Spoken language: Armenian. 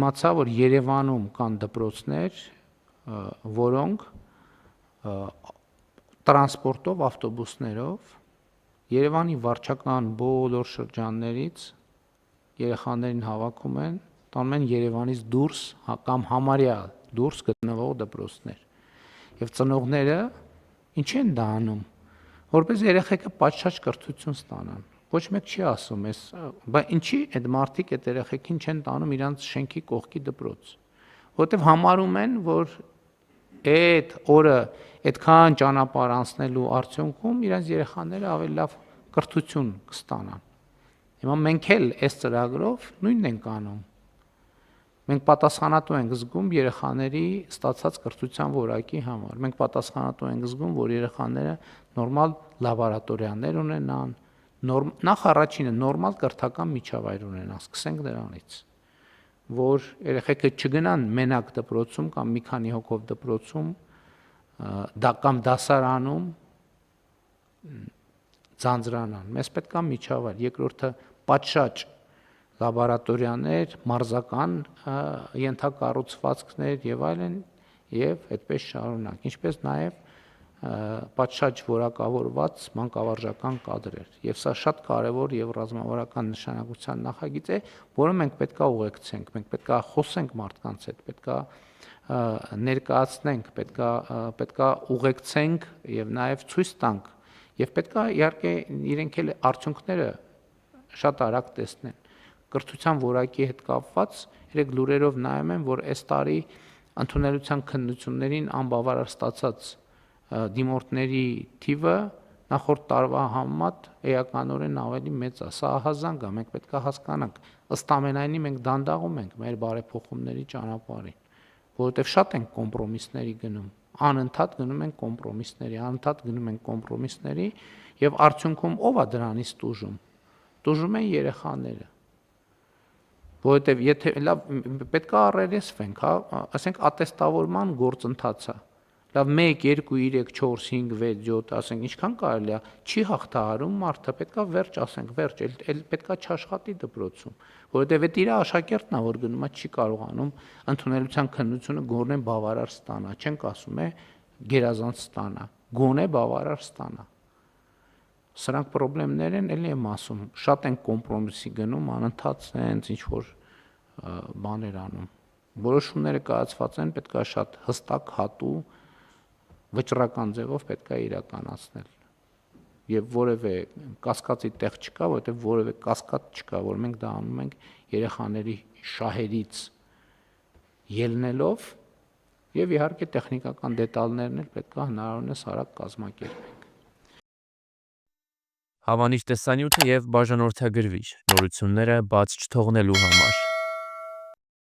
իմացա, որ Երևանում կան դպրոցներ, որոնք տրանսպորտով, ավտոբուսներով Երևանի վարչական բոլոր շրջաններից երեխաներին հավաքում են, տանում են Երևանից դուրս կամ համարյա դուրս գտնվող դպրոցներ։ Եվ ծնողները ինչ են դա անում, որպես երեխեքը պատշաճ կրթություն ստանան։ Ոչ մեկ չի ասում, բայց ինչի այդ մարդիկ այդ երեխեքին չեն տանում իրանց շենքի կողքի դպրոց, որովհետև համարում են, որ այդ օրը այդքան ճանապարհ անցնելու արդյունքում իրենց երեխաները ավելի լավ կրթություն կստանան։ Հիմա մենք էլ այս ծրագրով նույնն ենք անում։ Մենք պատասխանատու ենք զգում երեխաների ստացած կրթության որակի համար։ Մենք պատասխանատու ենք զգում, որ երեխաները նորմալ լաբորատորիաներ ունենան, նախ առաջինը նորմալ կրթական միջավայր ունենան, սկսենք դրանից, որ երեխեքը չգնան մենակ դպրոցում կամ մի քանի հոգով դպրոցում, կամ դասարանում ձանձրանան։ Մեզ պետք է միջավայր, երկրորդը պատշաճ լաբորատորիաներ, մարզական ենթակառուցվածքներ եւ այլն եւ այդպես շարունակ, ինչպես նաեւ պատշաճ որակավորված մանկավարժական կադրեր։ Եվ սա շատ կարևոր եւ ռազմավարական նշանակության նախագիծ է, որը մենք պետք է ուղեկցենք, մենք պետք է խոսենք մարդկանց հետ, պետք է ներկայացնենք, պետք է ուղեկցենք եւ նաեւ ցույց տանք եւ պետք է իհարկե իրենք էլ արդյունքները շատ արագ տեսնեն։ Կրթության որակի հետ կապված երեք լուրերով նայում եմ, որ այս տարի ընդունելության քննություններին անբավարար ստացած դիմորդների թիվը նախորդ տարվա համեմատ էականորեն ավելի մեծ է։ Սա ահազանգ է, մենք պետք է հասկանանք։ Ըստ ամենայնի մենք դանդաղում ենք մեր բարեփոխումների ճանապարհին, որովհետև շատ ենք կոմպրոմիսների գնում, անընդհատ գնում ենք կոմպրոմիսների եւ արդյունքում ով է դրանից տուժում։ Տուժում են երեխաները։ Որովհետև եթե լավ պետք է առերեսվենք, ասենք ատեստավորման գործընթաց է։ Լավ 1 2 3 4 5 6 7, ասենք ինչքան կարելի է, չի հաղթահարում մարդը, պետք է վերջ, ասենք վերջ, էլ պետք է չաշխատի դպրոցում, որովհետև այդ իր աշակերտն է, որ գնում է, չի կարողանում ընդունելության քննությունը գոնե բավարար ստանա, չենք ասում գերազանց ստանա, գոնե բավարար ստանա։ Սրանք խնդիրներ են, էլի եմ ասում, շատ են կոմպրոմիսի գնում, անընդհատ հենց ինչ որ բաներ անում։ Որոշումները կայացված են, պետք է շատ հստակ, հատու, վճռական ձևով պետք է իրականացնել։ Եվ որևէ կասկածի տեղ չկա, որովհետև որևէ կասկած չկա, որ մենք դա անում ենք երեխաների շահերից ելնելով եւ իհարկե տեխնիկական դետալներն էլ պետք է հնարավորինս արագ կազմակերպենք։ Հավանիչ տեսանյութը եւ բաժանորդագրվիչ նորությունները բաց չթողնելու համար։